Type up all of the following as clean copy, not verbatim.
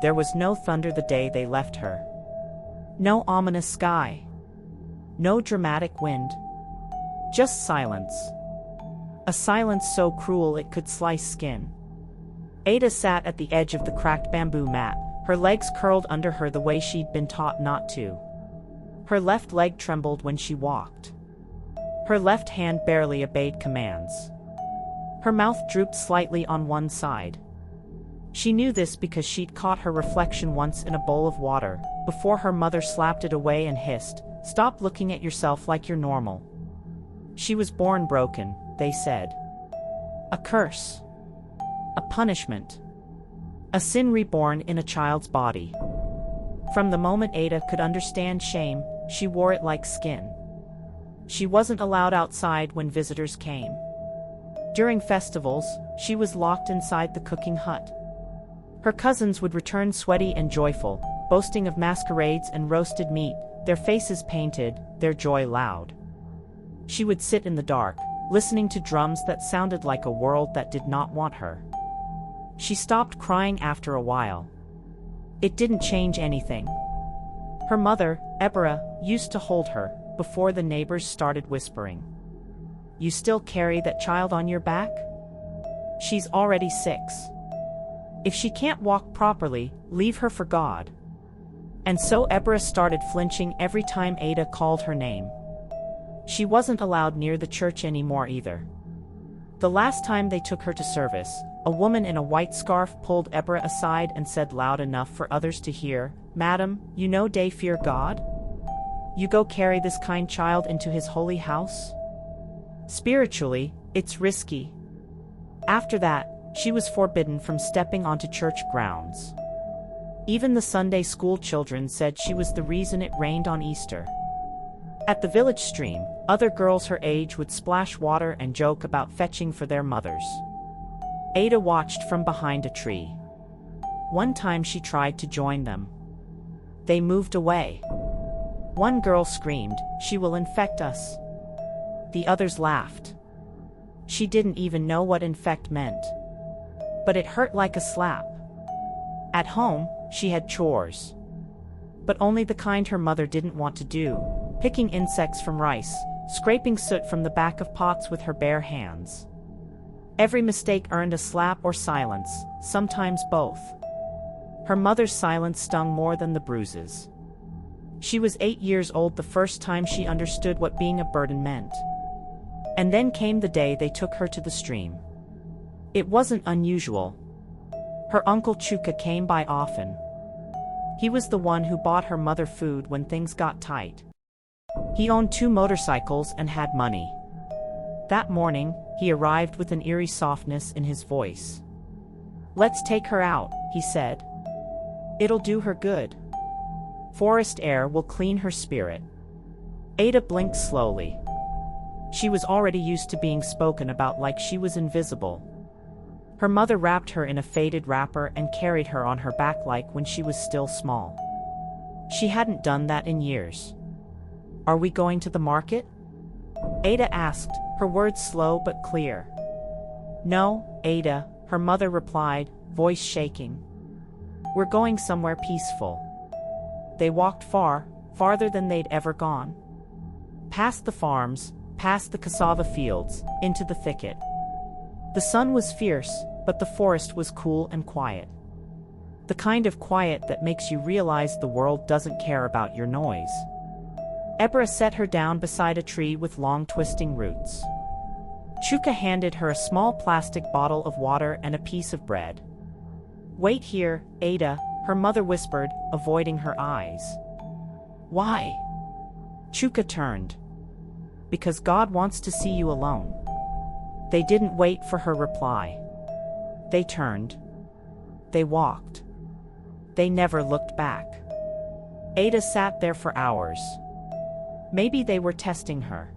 there was no thunder the day they left her. No ominous sky. No dramatic wind. Just silence. A silence so cruel it could slice skin. Ada sat at the edge of the cracked bamboo mat, her legs curled under her the way she'd been taught not to. Her left leg trembled when she walked. Her left hand barely obeyed commands. Her mouth drooped slightly on one side. She knew this because she'd caught her reflection once in a bowl of water, before her mother slapped it away and hissed, "Stop looking at yourself like you're normal." She was born broken, they said. A curse. A punishment. A sin reborn in a child's body. From the moment Ada could understand shame, she wore it like skin. She wasn't allowed outside when visitors came. During festivals, she was locked inside the cooking hut. Her cousins would return sweaty and joyful, boasting of masquerades and roasted meat, their faces painted, their joy loud. She would sit in the dark, listening to drums that sounded like a world that did not want her. She stopped crying after a while. It didn't change anything. Her mother, Ebra, used to hold her, before the neighbors started whispering. "You still carry that child on your back? She's already 6. If she can't walk properly, leave her for God." And so Ebra started flinching every time Ada called her name. She wasn't allowed near the church anymore either. The last time they took her to service, a woman in a white scarf pulled Ebra aside and said loud enough for others to hear, "Madam, you know they fear God? You go carry this kind child into his holy house? Spiritually, it's risky." After that, she was forbidden from stepping onto church grounds. Even the Sunday school children said she was the reason it rained on Easter. At the village stream, other girls her age would splash water and joke about fetching for their mothers. Ada watched from behind a tree. One time she tried to join them. They moved away. One girl screamed, "She will infect us." The others laughed. She didn't even know what infect meant. But it hurt like a slap. At home, she had chores. But only the kind her mother didn't want to do, picking insects from rice, scraping soot from the back of pots with her bare hands. Every mistake earned a slap or silence, sometimes both. Her mother's silence stung more than the bruises. She was 8 years old the first time she understood what being a burden meant. And then came the day they took her to the stream. It wasn't unusual. Her uncle Chuka came by often. He was the one who bought her mother food when things got tight. He owned 2 motorcycles and had money. That morning, he arrived with an eerie softness in his voice. "Let's take her out," he said. "It'll do her good. Forest air will clean her spirit." Ada blinked slowly. She was already used to being spoken about like she was invisible. Her mother wrapped her in a faded wrapper and carried her on her back like when she was still small. She hadn't done that in years. "Are we going to the market?" Ada asked, her words slow but clear. "No, Ada," her mother replied, voice shaking. "We're going somewhere peaceful." They walked far, farther than they'd ever gone. Past the farms, past the cassava fields, into the thicket. The sun was fierce, but the forest was cool and quiet. The kind of quiet that makes you realize the world doesn't care about your noise. Ebra set her down beside a tree with long twisting roots. Chuka handed her a small plastic bottle of water and a piece of bread. "Wait here, Ada," her mother whispered, avoiding her eyes. "Why?" Chuka turned. "Because God wants to see you alone." They didn't wait for her reply. They turned. They walked. They never looked back. Ada sat there for hours. Maybe they were testing her.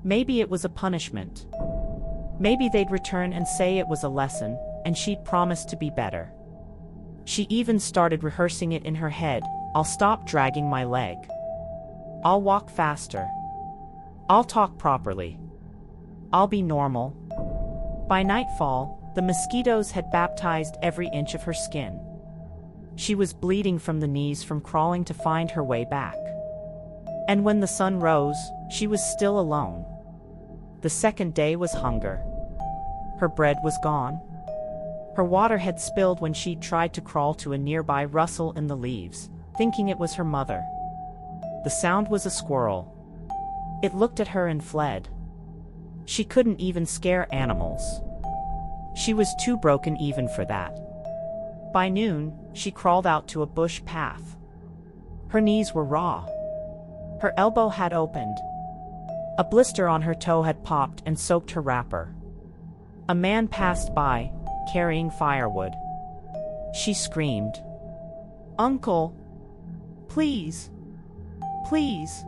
Maybe it was a punishment. Maybe they'd return and say it was a lesson, and she'd promise to be better. She even started rehearsing it in her head. "I'll stop dragging my leg. I'll walk faster. I'll talk properly. I'll be normal." By nightfall, the mosquitoes had baptized every inch of her skin. She was bleeding from the knees from crawling to find her way back. And when the sun rose, she was still alone. The second day was hunger. Her bread was gone. Her water had spilled when she tried to crawl to a nearby rustle in the leaves, thinking it was her mother. The sound was a squirrel. It looked at her and fled. She couldn't even scare animals. She was too broken even for that. By noon, she crawled out to a bush path. Her knees were raw. Her elbow had opened. A blister on her toe had popped and soaked her wrapper. A man passed by, carrying firewood. She screamed, "Uncle! Please! Please!"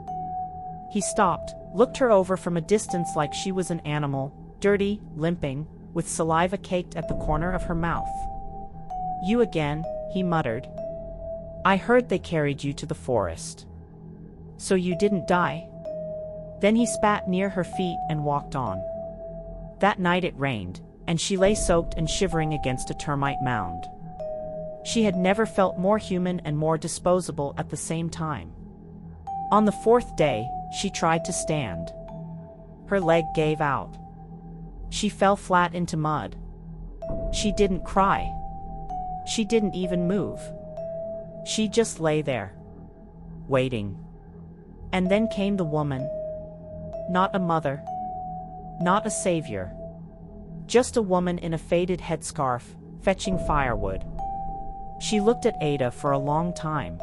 He stopped, looked her over from a distance like she was an animal, dirty, limping, with saliva caked at the corner of her mouth. "You again," he muttered. "I heard they carried you to the forest. So you didn't die?" Then he spat near her feet and walked on. That night it rained, and she lay soaked and shivering against a termite mound. She had never felt more human and more disposable at the same time. On the fourth day, she tried to stand. Her leg gave out. She fell flat into mud. She didn't cry. She didn't even move. She just lay there, waiting. And then came the woman. Not a mother. Not a savior. Just a woman in a faded headscarf, fetching firewood. She looked at Ada for a long time.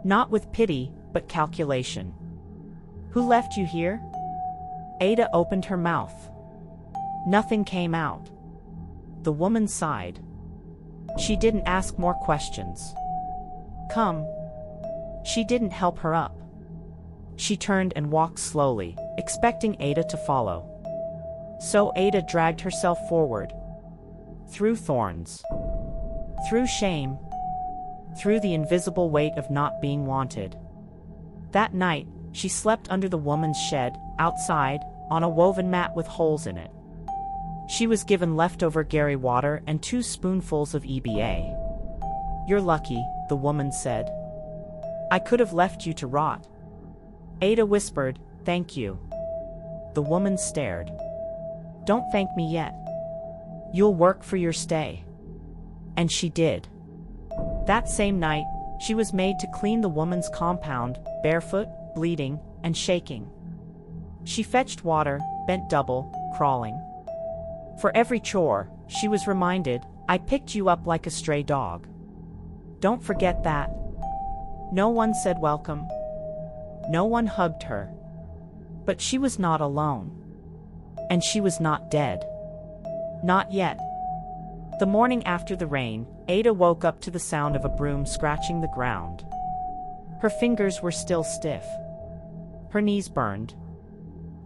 Not with pity, but calculation. "Who left you here?" Ada opened her mouth. Nothing came out. The woman sighed. She didn't ask more questions. "Come." She didn't help her up. She turned and walked slowly, expecting Ada to follow. So Ada dragged herself forward. Through thorns. Through shame. Through the invisible weight of not being wanted. That night, she slept under the woman's shed, outside, on a woven mat with holes in it. She was given leftover Gary water and 2 spoonfuls of EBA. "You're lucky," the woman said. "I could have left you to rot." Ada whispered, "Thank you." The woman stared. "Don't thank me yet. You'll work for your stay." And she did. That same night, she was made to clean the woman's compound, barefoot, bleeding, and shaking. She fetched water, bent double, crawling. For every chore, she was reminded, "I picked you up like a stray dog. Don't forget that." No one said welcome. No one hugged her. But she was not alone. And she was not dead. Not yet. The morning after the rain, Ada woke up to the sound of a broom scratching the ground. Her fingers were still stiff. Her knees burned.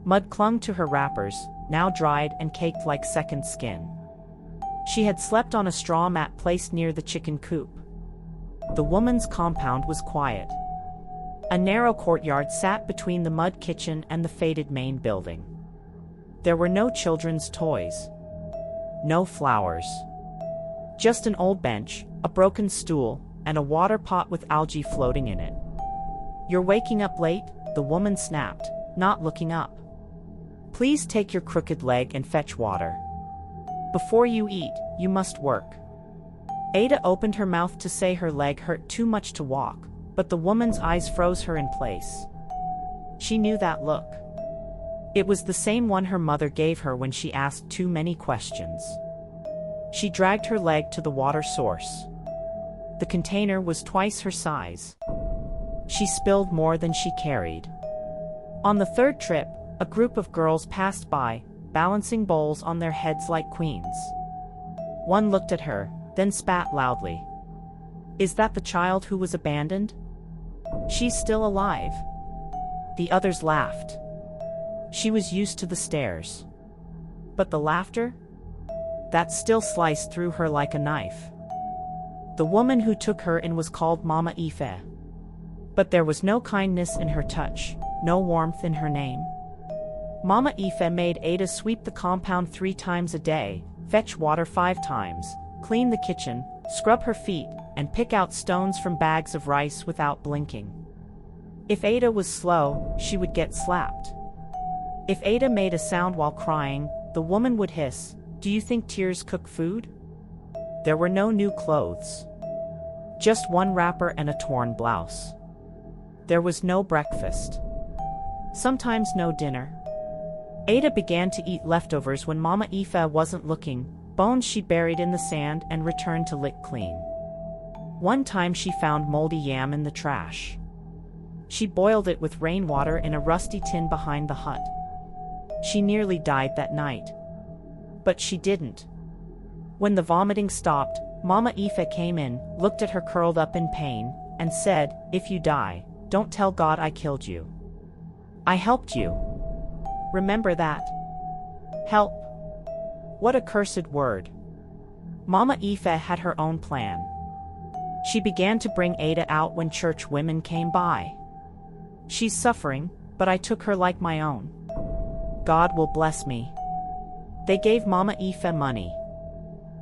Mud clung to her wrappers, now dried and caked like second skin. She had slept on a straw mat placed near the chicken coop. The woman's compound was quiet. A narrow courtyard sat between the mud kitchen and the faded main building. There were no children's toys. No flowers. Just an old bench, a broken stool, and a water pot with algae floating in it. "You're waking up late," the woman snapped, not looking up. "Please take your crooked leg and fetch water. Before you eat, you must work." Ada opened her mouth to say her leg hurt too much to walk, but the woman's eyes froze her in place. She knew that look. It was the same one her mother gave her when she asked too many questions. She dragged her leg to the water source. The container was twice her size. She spilled more than she carried. On the third trip, a group of girls passed by, balancing bowls on their heads like queens. One looked at her, then spat loudly. "Is that the child who was abandoned? She's still alive." The others laughed. She was used to the stares. But the laughter? That still sliced through her like a knife. The woman who took her in was called Mama Ife. But there was no kindness in her touch, no warmth in her name. Mama Ife made Ada sweep the compound 3 times a day, fetch water 5 times, clean the kitchen, scrub her feet, and pick out stones from bags of rice without blinking. If Ada was slow, she would get slapped. If Ada made a sound while crying, the woman would hiss, "Do you think tears cook food?" There were no new clothes. Just one wrapper and a torn blouse. There was no breakfast. Sometimes no dinner. Ada began to eat leftovers when Mama Aoife wasn't looking, bones she buried in the sand and returned to lick clean. One time she found moldy yam in the trash. She boiled it with rainwater in a rusty tin behind the hut. She nearly died that night. But she didn't. When the vomiting stopped, Mama Aoife came in, looked at her curled up in pain, and said, "If you die, don't tell God I killed you. I helped you. Remember that." Help. What a cursed word. Mama Aoife had her own plan. She began to bring Ada out when church women came by. "She's suffering, but I took her like my own. God will bless me." They gave Mama Aoife money.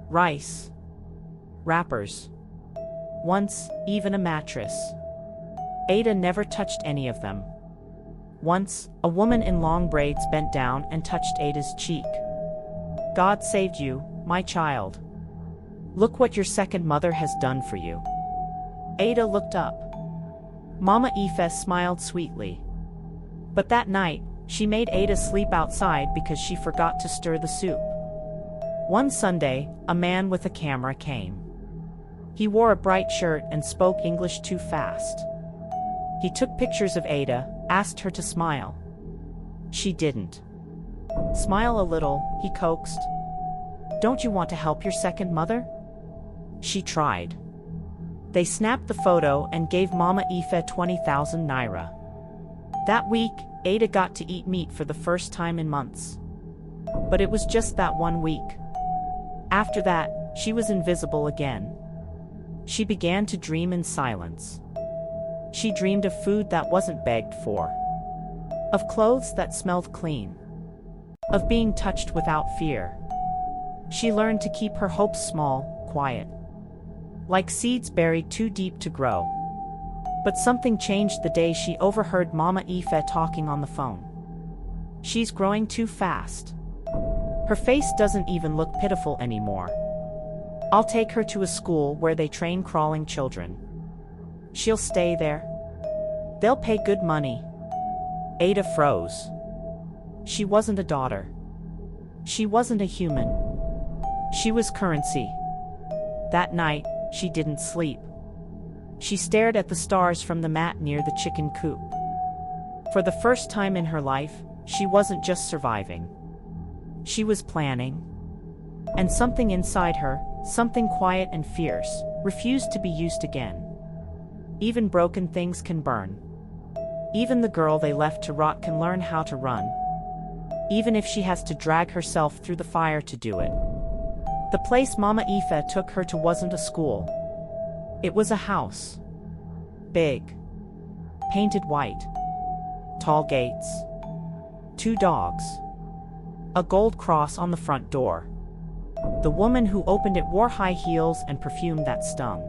Rice. Wrappers. Once, even a mattress. Ada never touched any of them. Once, a woman in long braids bent down and touched Ada's cheek. "God saved you, my child. Look what your second mother has done for you." Ada looked up. Mama Aoife smiled sweetly. But that night, she made Ada sleep outside because she forgot to stir the soup. One Sunday, a man with a camera came. He wore a bright shirt and spoke English too fast. He took pictures of Ada, asked her to smile. She didn't. "Smile a little," he coaxed. "Don't you want to help your second mother?" She tried. They snapped the photo and gave Mama Aoife 20,000 naira. That week, Ada got to eat meat for the first time in months. But it was just that 1 week. After that, she was invisible again. She began to dream in silence. She dreamed of food that wasn't begged for. Of clothes that smelled clean. Of being touched without fear. She learned to keep her hopes small, quiet. Like seeds buried too deep to grow. But something changed the day she overheard Mama Aoife talking on the phone. "She's growing too fast. Her face doesn't even look pitiful anymore. I'll take her to a school where they train crawling children. She'll stay there. They'll pay good money." Ada froze. She wasn't a daughter. She wasn't a human. She was currency. That night, she didn't sleep. She stared at the stars from the mat near the chicken coop. For the first time in her life, she wasn't just surviving. She was planning. And something inside her, something quiet and fierce, refused to be used again. Even broken things can burn. Even the girl they left to rot can learn how to run. Even if she has to drag herself through the fire to do it. The place Mama Aoife took her to wasn't a school. It was a house. Big. Painted white. Tall gates. 2 dogs. A gold cross on the front door. The woman who opened it wore high heels and perfume that stung.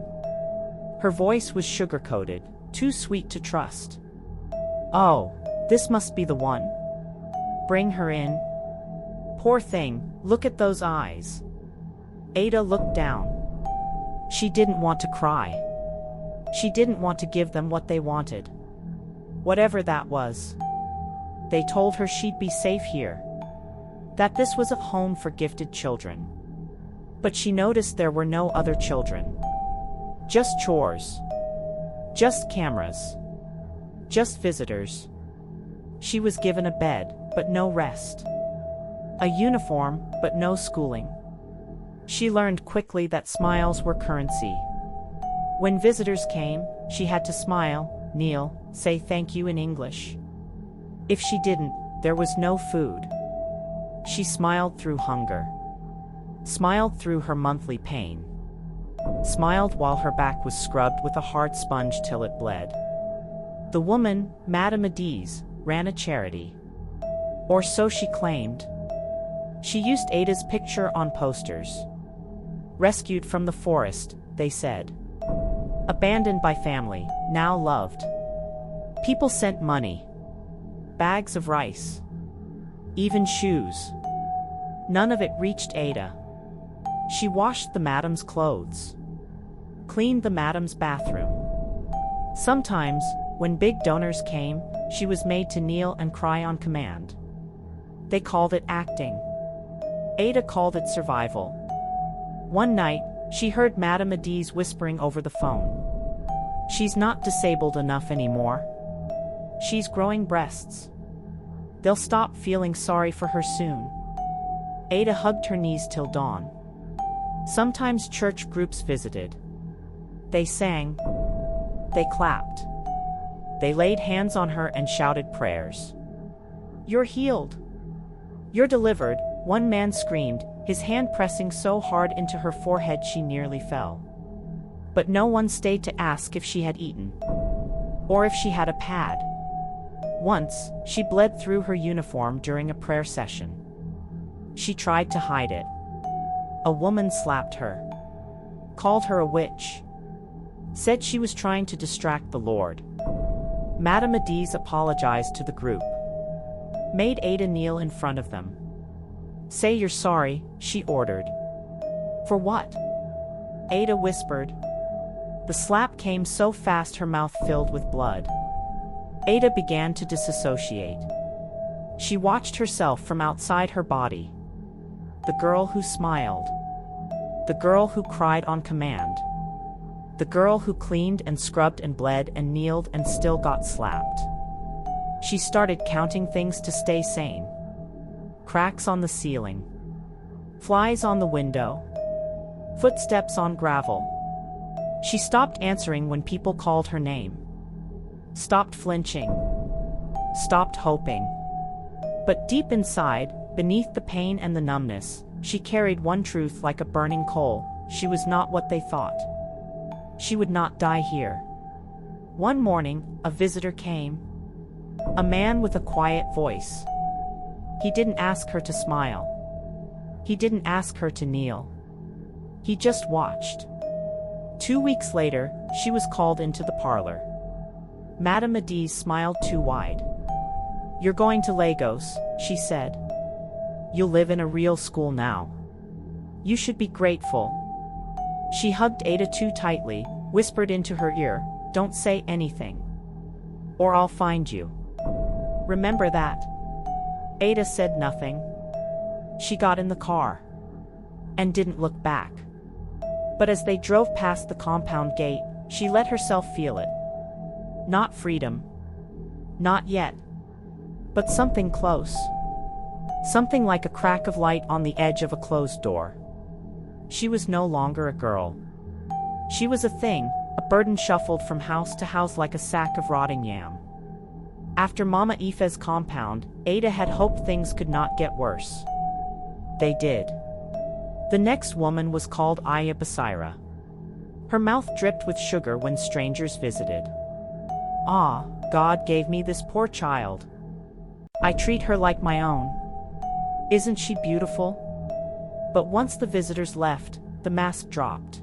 Her voice was sugar-coated, too sweet to trust. "Oh, this must be the one. Bring her in." "Poor thing, look at those eyes." Ada looked down. She didn't want to cry. She didn't want to give them what they wanted. Whatever that was. They told her she'd be safe here. That this was a home for gifted children. But she noticed there were no other children. Just chores. Just cameras. Just visitors. She was given a bed, but no rest. A uniform, but no schooling. She learned quickly that smiles were currency. When visitors came, she had to smile, kneel, say thank you in English. If she didn't, there was no food. She smiled through hunger. Smiled through her monthly pain. Smiled while her back was scrubbed with a hard sponge till it bled. The woman, Madame Adiz, ran a charity. Or so she claimed. She used Ada's picture on posters. Rescued from the forest, they said. Abandoned by family, now loved. People sent money, bags of rice, even shoes. None of it reached Ada. She washed the madam's clothes, cleaned the madam's bathroom. Sometimes, when big donors came, she was made to kneel and cry on command. They called it acting. Ada called it survival. One night, she heard Madame Adiz whispering over the phone. "She's not disabled enough anymore. She's growing breasts. They'll stop feeling sorry for her soon." Ada hugged her knees till dawn. Sometimes church groups visited. They sang. They clapped. They laid hands on her and shouted prayers. "You're healed. You're delivered," one man screamed, his hand pressing so hard into her forehead she nearly fell. But no one stayed to ask if she had eaten, or if she had a pad. Once, she bled through her uniform during a prayer session. She tried to hide it. A woman slapped her, called her a witch, said she was trying to distract the Lord. Madame Adiz apologized to the group, made Ada kneel in front of them. "Say you're sorry," she ordered. "For what?" Ada whispered. The slap came so fast her mouth filled with blood. Ada began to disassociate. She watched herself from outside her body. The girl who smiled. The girl who cried on command. The girl who cleaned and scrubbed and bled and kneeled and still got slapped. She started counting things to stay sane. Cracks on the ceiling. Flies on the window. Footsteps on gravel. She stopped answering when people called her name. Stopped flinching. Stopped hoping. But deep inside, beneath the pain and the numbness, she carried one truth like a burning coal: she was not what they thought. She would not die here. One morning, a visitor came. A man with a quiet voice. He didn't ask her to smile. He didn't ask her to kneel. He just watched. 2 weeks later, she was called into the parlor. Madame Adiz smiled too wide. "You're going to Lagos," she said. "You'll live in a real school now. You should be grateful." She hugged Ada too tightly, whispered into her ear, "Don't say anything, or I'll find you. Remember that." Ada said nothing. She got in the car and didn't look back. But as they drove past the compound gate, she let herself feel it. Not freedom. Not yet. But something close. Something like a crack of light on the edge of a closed door. She was no longer a girl. She was a thing, a burden shuffled from house to house like a sack of rotting yam. After Mama Ife's compound, Ada had hoped things could not get worse. They did. The next woman was called Aya Basira. Her mouth dripped with sugar when strangers visited. "Ah, God gave me this poor child. I treat her like my own. Isn't she beautiful?" But once the visitors left, the mask dropped.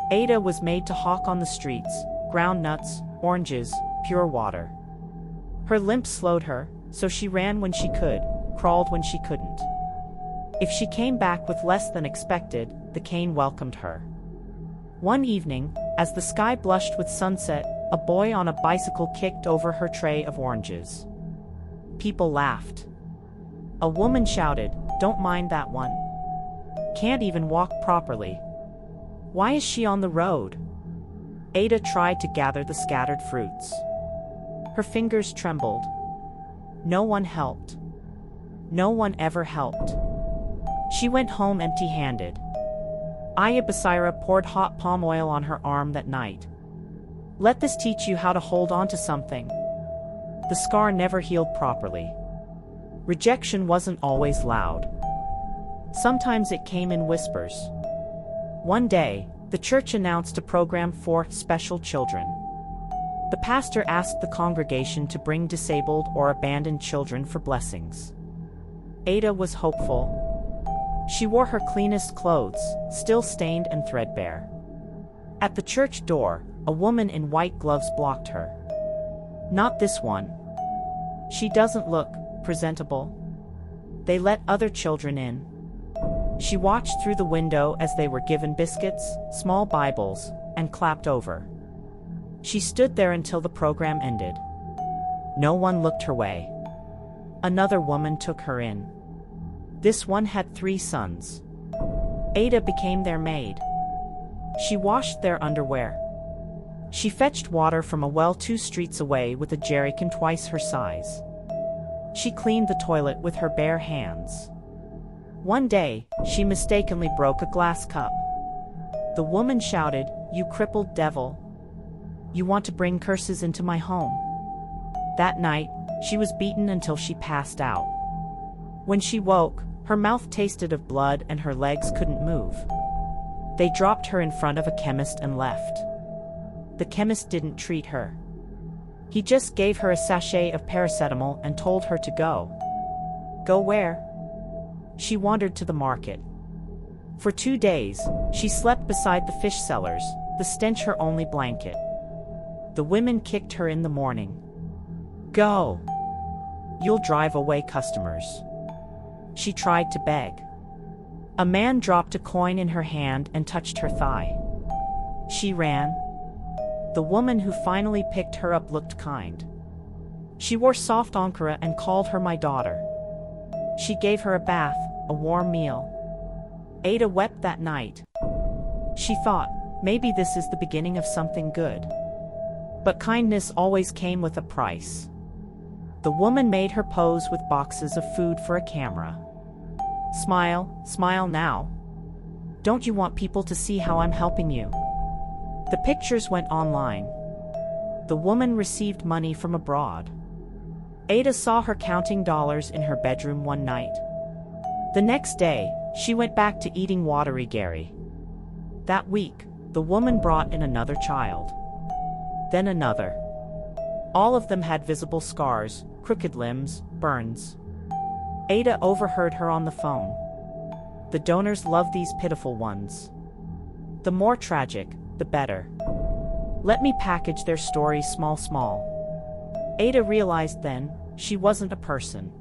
Ada was made to hawk on the streets, ground nuts, oranges, pure water. Her limp slowed her, so she ran when she could, crawled when she couldn't. If she came back with less than expected, the cane welcomed her. One evening, as the sky blushed with sunset, a boy on a bicycle kicked over her tray of oranges. People laughed. A woman shouted, "Don't mind that one. Can't even walk properly. Why is she on the road?" Ada tried to gather the scattered fruits. Her fingers trembled. No one helped. No one ever helped. She went home empty-handed. Aya Basira poured hot palm oil on her arm that night. "Let this teach you how to hold on to something." The scar never healed properly. Rejection wasn't always loud. Sometimes it came in whispers. One day, the church announced a program for special children. The pastor asked the congregation to bring disabled or abandoned children for blessings. Ada was hopeful. She wore her cleanest clothes, still stained and threadbare. At the church door, A woman in white gloves blocked her. Not this one. She doesn't look presentable. They let other children in. She watched through the window as they were given biscuits, small Bibles, and clapped over. She stood there until the program ended. No one looked her way. Another woman took her in. This one had 3 sons. Ada became their maid. She washed their underwear. She fetched water from a well 2 streets away with a jerrycan twice her size. She cleaned the toilet with her bare hands. One day, she mistakenly broke a glass cup. The woman shouted, "You crippled devil! You want to bring curses into my home?" That night, she was beaten until she passed out. When she woke, her mouth tasted of blood and her legs couldn't move. They dropped her in front of a chemist and left. The chemist didn't treat her. He just gave her a sachet of paracetamol and told her to go. Go where? She wandered to the market. For 2 days, she slept beside the fish sellers, the stench her only blanket. The women kicked her in the morning. Go! You'll drive away customers. She tried to beg. A man dropped a coin in her hand and touched her thigh. She ran. The woman who finally picked her up looked kind. She wore soft ankara and called her my daughter. She gave her a bath, a warm meal. Ada wept that night. She thought, maybe this is the beginning of something good. But kindness always came with a price. The woman made her pose with boxes of food for a camera. Smile, smile now. Don't you want people to see how I'm helping you? The pictures went online. The woman received money from abroad. Ada saw her counting dollars in her bedroom one night. The next day, she went back to eating watery Gary. That week, the woman brought in another child. Then another. All of them had visible scars, crooked limbs, burns. Ada overheard her on the phone. The donors love these pitiful ones. The more tragic, the better. Let me package their stories small. Ada realized then, she wasn't a person.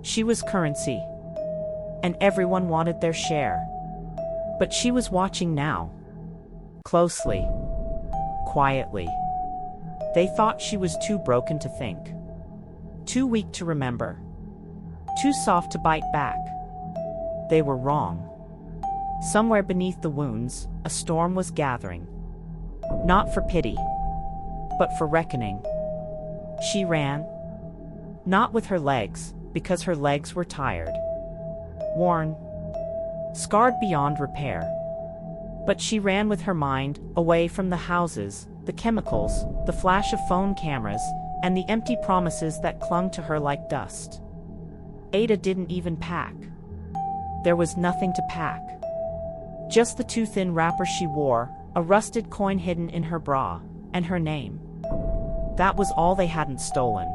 She was currency. And everyone wanted their share. But she was watching now. Closely. Quietly. They thought she was too broken to think. Too weak to remember. Too soft to bite back. They were wrong. Somewhere beneath the wounds, a storm was gathering. Not for pity, but for reckoning. She ran. Not with her legs, because her legs were tired. Worn. Scarred beyond repair. But she ran with her mind, away from the houses, the chemicals, the flash of phone cameras, and the empty promises that clung to her like dust. Ada didn't even pack. There was nothing to pack. Just the 2 thin wrappers she wore, a rusted coin hidden in her bra, and her name. That was all they hadn't stolen.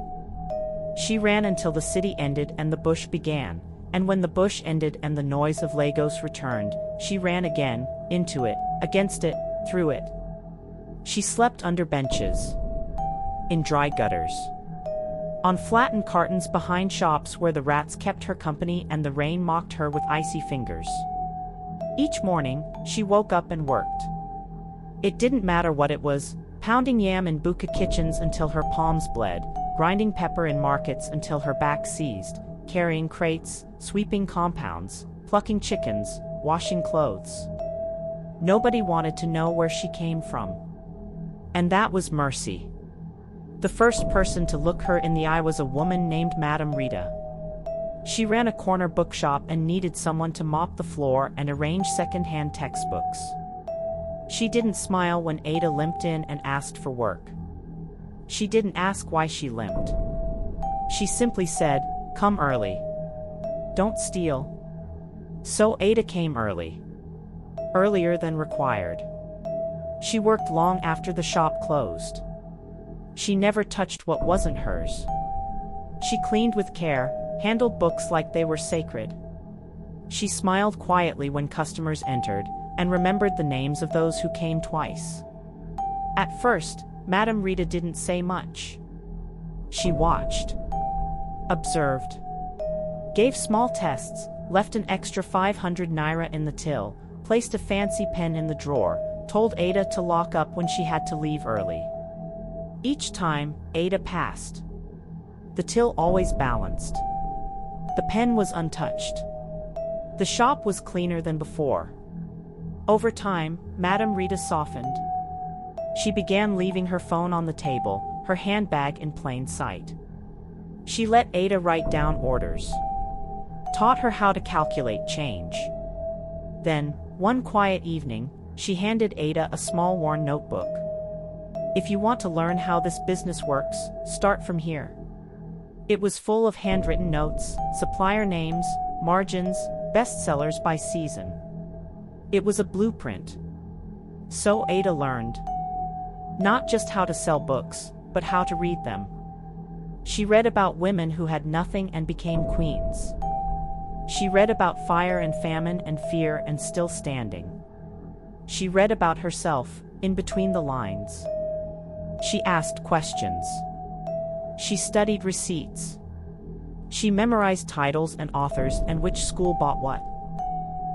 She ran until the city ended and the bush began, and when the bush ended and the noise of Lagos returned, she ran again, into it, against it, through it. She slept under benches. In dry gutters. On flattened cartons behind shops where the rats kept her company and the rain mocked her with icy fingers. Each morning, she woke up and worked. It didn't matter what it was, pounding yam in buka kitchens until her palms bled, grinding pepper in markets until her back seized, carrying crates, sweeping compounds, plucking chickens, washing clothes. Nobody wanted to know where she came from. And that was Mercy. The first person to look her in the eye was a woman named Madame Rita. She ran a corner bookshop and needed someone to mop the floor and arrange second-hand textbooks. She didn't smile when Ada limped in and asked for work. She didn't ask why she limped. She simply said, "Come early. Don't steal." So Ada came early. Earlier than required. She worked long after the shop closed. She never touched what wasn't hers. She cleaned with care, handled books like they were sacred. She smiled quietly when customers entered, and remembered the names of those who came twice. At first, Madame Rita didn't say much. She watched, observed, gave small tests, left an extra 500 naira in the till, placed a fancy pen in the drawer, told Ada to lock up when she had to leave early. Each time, Ada passed. The till always balanced. The pen was untouched. The shop was cleaner than before. Over time, Madame Rita softened. She began leaving her phone on the table, her handbag in plain sight. She let Ada write down orders. Taught her how to calculate change. Then, one quiet evening, she handed Ada a small worn notebook. "If you want to learn how this business works, start from here." It was full of handwritten notes, supplier names, margins, bestsellers by season. It was a blueprint. So Ada learned. Not just how to sell books, but how to read them. She read about women who had nothing and became queens. She read about fire and famine and fear and still standing. She read about herself, in between the lines. She asked questions. She studied receipts. She memorized titles and authors and which school bought what.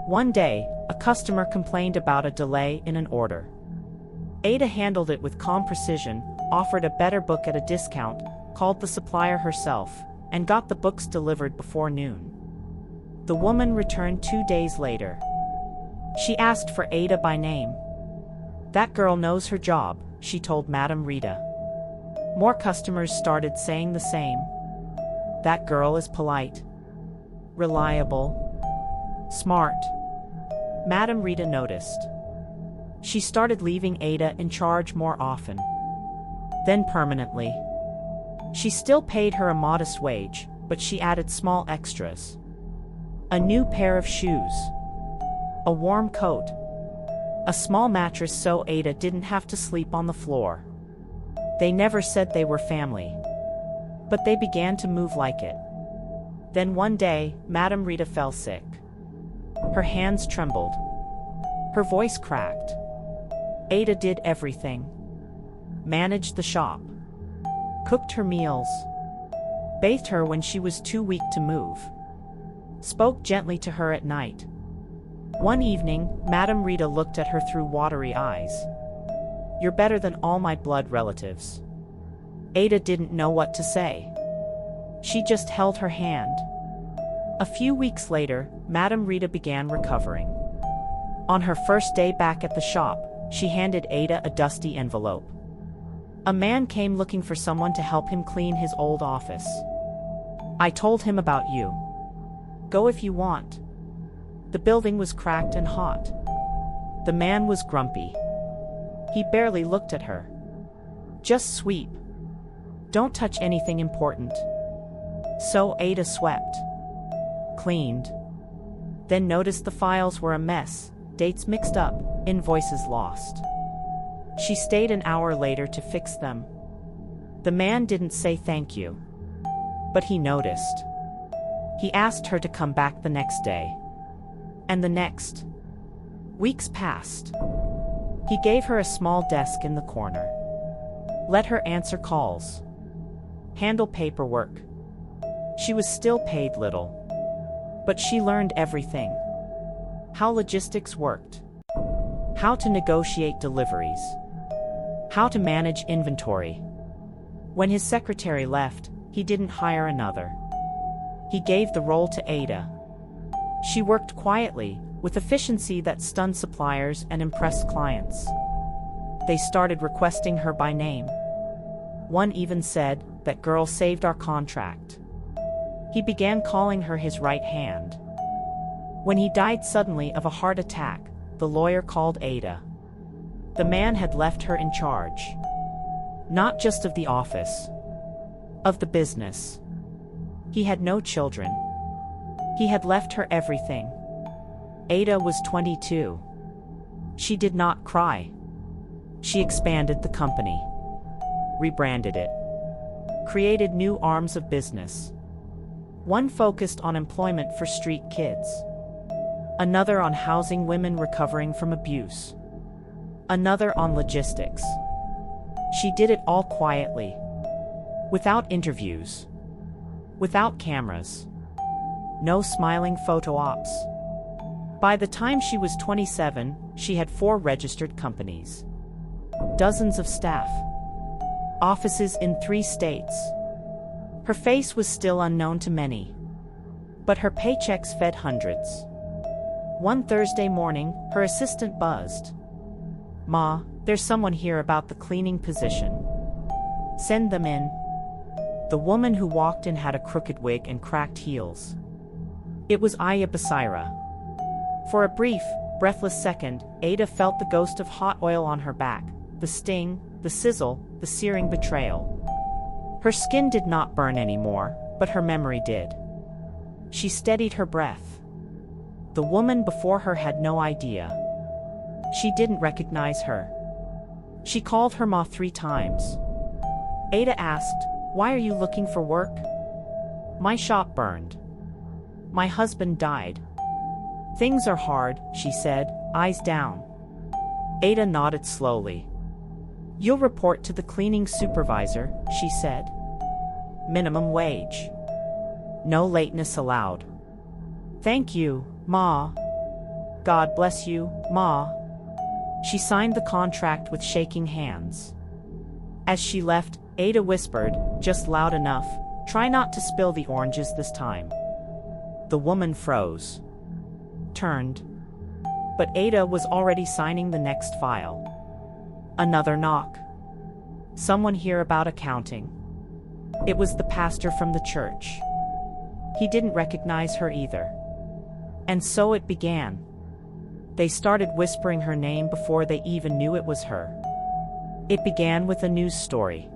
One day, a customer complained about a delay in an order. Ada handled it with calm precision, offered a better book at a discount, called the supplier herself, and got the books delivered before noon. The woman returned 2 days later. She asked for Ada by name. "That girl knows her job," she told Madame Rita. More customers started saying the same. "That girl is polite, reliable, smart." Madame Rita noticed. She started leaving Ada in charge more often. Then permanently. She still paid her a modest wage, but she added small extras. A new pair of shoes. A warm coat. A small mattress so Ada didn't have to sleep on the floor. They never said they were family. But they began to move like it. Then one day, Madame Rita fell sick. Her hands trembled. Her voice cracked. Ada did everything. Managed the shop. Cooked her meals. Bathed her when she was too weak to move. Spoke gently to her at night. One evening, Madame Rita looked at her through watery eyes. "You're better than all my blood relatives." Ada didn't know what to say. She just held her hand. A few weeks later, Madame Rita began recovering. On her first day back at the shop, she handed Ada a dusty envelope. A man came looking for someone to help him clean his old office. "I told him about you. Go if you want." The building was cracked and hot. The man was grumpy. He barely looked at her. "Just sweep. Don't touch anything important." So Ada swept. Cleaned. Then noticed the files were a mess, dates mixed up, invoices lost. She stayed an hour later to fix them. The man didn't say thank you. But he noticed. He asked her to come back the next day. And the next. Weeks passed. He gave her a small desk in the corner. Let her answer calls. Handle paperwork. She was still paid little. But she learned everything. How logistics worked. How to negotiate deliveries. How to manage inventory. When his secretary left, he didn't hire another. He gave the role to Ada. She worked quietly, with efficiency that stunned suppliers and impressed clients. They started requesting her by name. One even said, "That girl saved our contract." He began calling her his right hand. When he died suddenly of a heart attack, the lawyer called Ada. The man had left her in charge. Not just of the office. Of the business. He had no children. He had left her everything. Ada was 22. She did not cry. She expanded the company. Rebranded it. Created new arms of business. One focused on employment for street kids. Another on housing women recovering from abuse. Another on logistics. She did it all quietly. Without interviews. Without cameras. No smiling photo ops. By the time she was 27, she had 4 registered companies. Dozens of staff. Offices in 3 states. Her face was still unknown to many. But her paychecks fed hundreds. One Thursday morning, her assistant buzzed. "Ma, there's someone here about the cleaning position. Send them in." The woman who walked in had a crooked wig and cracked heels. It was Aya Basira. For a brief, breathless second, Ada felt the ghost of hot oil on her back, the sting, the sizzle, the searing betrayal. Her skin did not burn anymore, but her memory did. She steadied her breath. The woman before her had no idea. She didn't recognize her. She called her ma 3 times. Ada asked, "Why are you looking for work?" "My shop burned. My husband died." "Things are hard," she said, eyes down. Ada nodded slowly. "You'll report to the cleaning supervisor," she said. "Minimum wage. No lateness allowed." "Thank you, Ma." "God bless you, Ma." She signed the contract with shaking hands. As she left, Ada whispered, just loud enough, "Try not to spill the oranges this time." The woman froze. Turned. But Ada was already signing the next file. Another knock. "Someone here about accounting." It was the pastor from the church. He didn't recognize her either. And so it began. They started whispering her name before they even knew it was her. It began with a news story.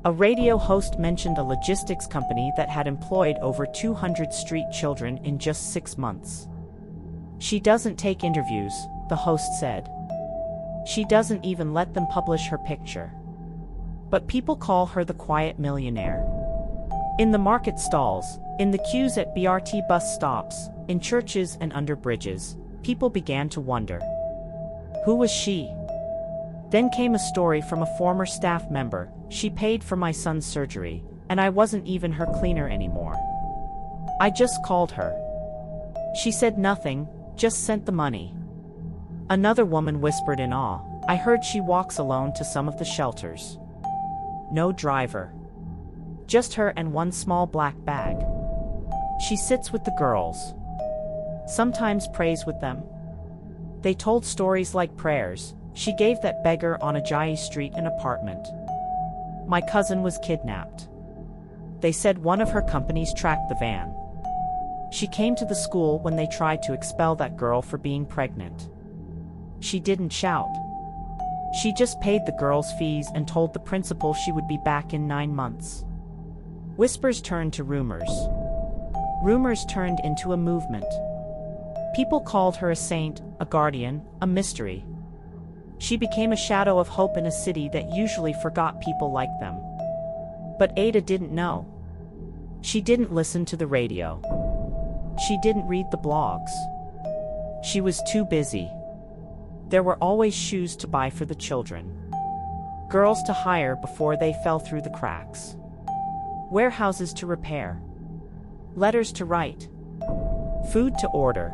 A radio host mentioned a logistics company that had employed over 200 street children in just 6 months. "She doesn't take interviews," the host said. "She doesn't even let them publish her picture. But people call her the quiet millionaire." In the market stalls, in the queues at BRT bus stops, in churches and under bridges, people began to wonder. Who was she? Then came a story from a former staff member. "She paid for my son's surgery, and I wasn't even her cleaner anymore. I just called her. She said nothing, just sent the money." Another woman whispered in awe, "I heard she walks alone to some of the shelters. No driver. Just her and one small black bag. She sits with the girls. Sometimes prays with them." They told stories like prayers. "She gave that beggar on Ajayi Street an apartment. My cousin was kidnapped. They said one of her companies tracked the van. She came to the school when they tried to expel that girl for being pregnant. She didn't shout. She just paid the girl's fees and told the principal she would be back in 9 months." Whispers turned to rumors. Rumors turned into a movement. People called her a saint, a guardian, a mystery. She became a shadow of hope in a city that usually forgot people like them. But Ada didn't know. She didn't listen to the radio. She didn't read the blogs. She was too busy. There were always shoes to buy for the children. Girls to hire before they fell through the cracks. Warehouses to repair. Letters to write. Food to order.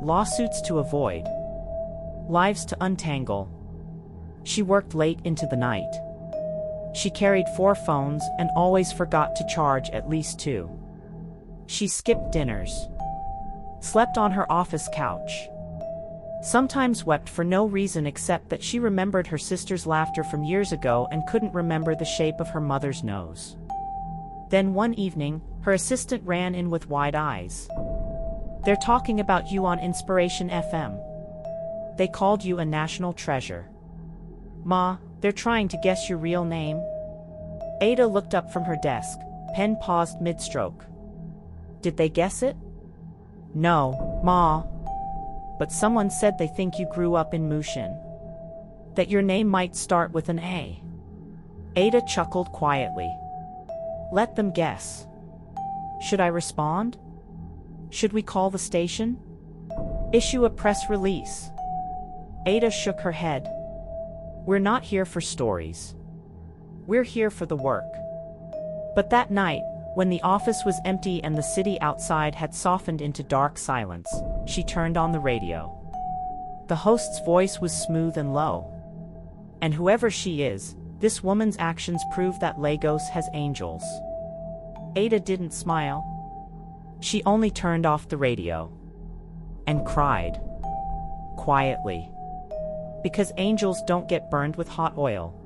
Lawsuits to avoid. Lives to untangle. She worked late into the night. She carried 4 phones and always forgot to charge at least 2. She skipped dinners. Slept on her office couch. Sometimes wept for no reason except that she remembered her sister's laughter from years ago and couldn't remember the shape of her mother's nose. Then one evening, her assistant ran in with wide eyes. "They're talking about you on Inspiration FM. They called you a national treasure." "Ma, they're trying to guess your real name." Ada looked up from her desk, pen paused mid-stroke. "Did they guess it?" "No, Ma. But someone said they think you grew up in Mushin. That your name might start with an A." Ada chuckled quietly. "Let them guess. Should I respond? Should we call the station? Issue a press release?" Ada shook her head. We're not here for stories. We're here for the work. But that night, when the office was empty and the city outside had softened into dark silence, she turned on the radio. The host's voice was smooth and low. And whoever she is, this woman's actions prove that Lagos has angels. Ada didn't smile. She only turned off the radio. And cried. Quietly. Because angels don't get burned with hot oil.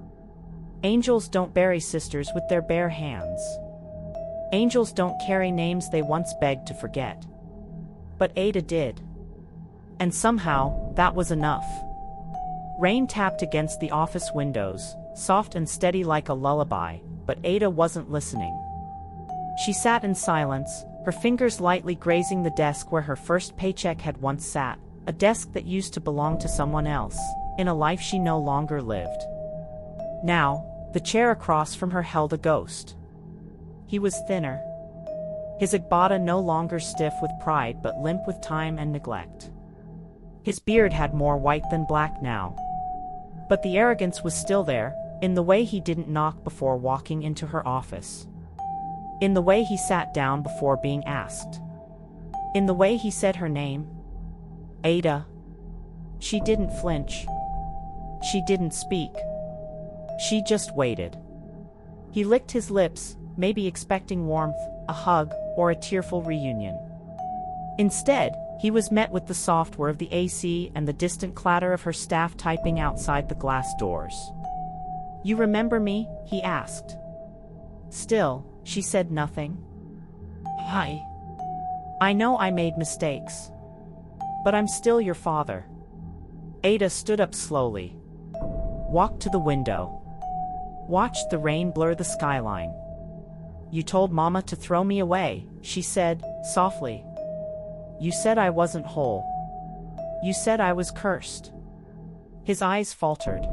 Angels don't bury sisters with their bare hands. Angels don't carry names they once begged to forget. But Ada did. And somehow, that was enough. Rain tapped against the office windows, soft and steady like a lullaby, but Ada wasn't listening. She sat in silence, her fingers lightly grazing the desk where her first paycheck had once sat, a desk that used to belong to someone else, in a life she no longer lived. Now, the chair across from her held a ghost. He was thinner. His agbada no longer stiff with pride but limp with time and neglect. His beard had more white than black now. But the arrogance was still there, in the way he didn't knock before walking into her office. In the way he sat down before being asked. In the way he said her name. Ada. She didn't flinch. She didn't speak. She just waited. He licked his lips, maybe expecting warmth, a hug, or a tearful reunion. Instead, he was met with the soft whir of the AC and the distant clatter of her staff typing outside the glass doors. "You remember me?" he asked. Still, she said nothing. "Hi. I know I made mistakes. But I'm still your father." Ada stood up slowly. Walked to the window. Watched the rain blur the skyline. "You told Mama to throw me away," she said, softly. "You said I wasn't whole. You said I was cursed." His eyes faltered.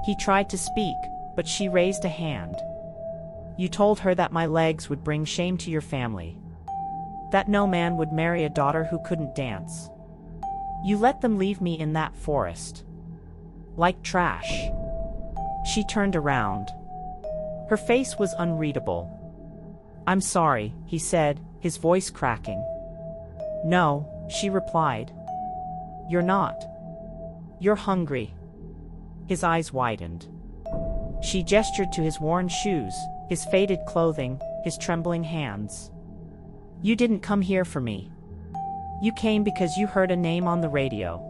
He tried to speak, but she raised a hand. "You told her that my legs would bring shame to your family. That no man would marry a daughter who couldn't dance. You let them leave me in that forest. Like trash." She turned around. Her face was unreadable. "I'm sorry," he said, his voice cracking. "No," she replied. "You're not. You're hungry." His eyes widened. She gestured to his worn shoes, his faded clothing, his trembling hands. "You didn't come here for me. You came because you heard a name on the radio.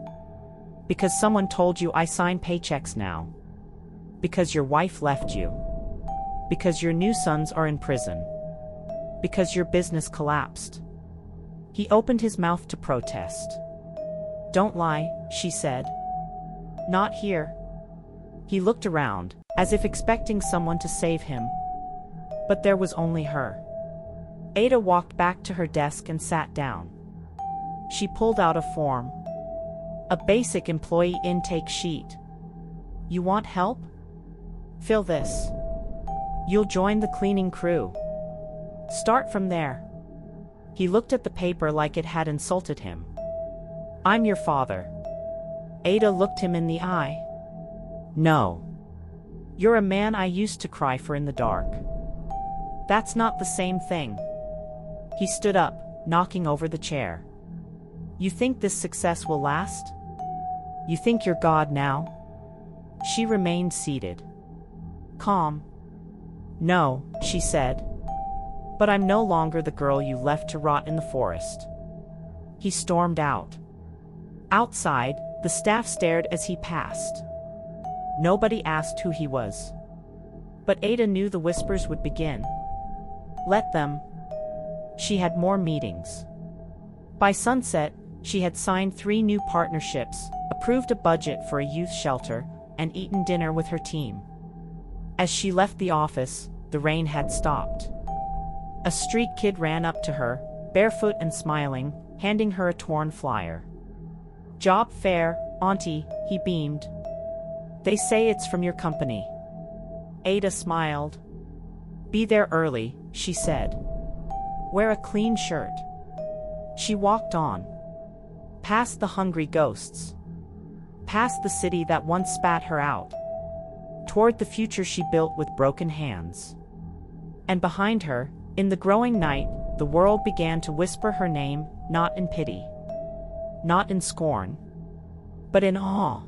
Because someone told you I sign paychecks now. Because your wife left you. Because your new sons are in prison. Because your business collapsed." He opened his mouth to protest. "Don't lie," she said. "Not here." He looked around, as if expecting someone to save him. But there was only her. Ada walked back to her desk and sat down. She pulled out a form. A basic employee intake sheet. "You want help? Fill this. You'll join the cleaning crew. Start from there." He looked at the paper like it had insulted him. "I'm your father." Ada looked him in the eye. "No. You're a man I used to cry for in the dark. That's not the same thing." He stood up, knocking over the chair. "You think this success will last? You think you're God now?" She remained seated. Calm. "No," she said. "But I'm no longer the girl you left to rot in the forest." He stormed out. Outside, the staff stared as he passed. Nobody asked who he was. But Ada knew the whispers would begin. Let them. She had more meetings. By sunset, she had signed 3 new partnerships, approved a budget for a youth shelter, and eaten dinner with her team. As she left the office, the rain had stopped. A street kid ran up to her, barefoot and smiling, handing her a torn flyer. "Job fair, Auntie," he beamed. "They say it's from your company." Ada smiled. "Be there early," she said. "Wear a clean shirt." She walked on. Past the hungry ghosts. Past the city that once spat her out, toward the future she built with broken hands. And behind her, in the growing night, the world began to whisper her name, not in pity, not in scorn, but in awe.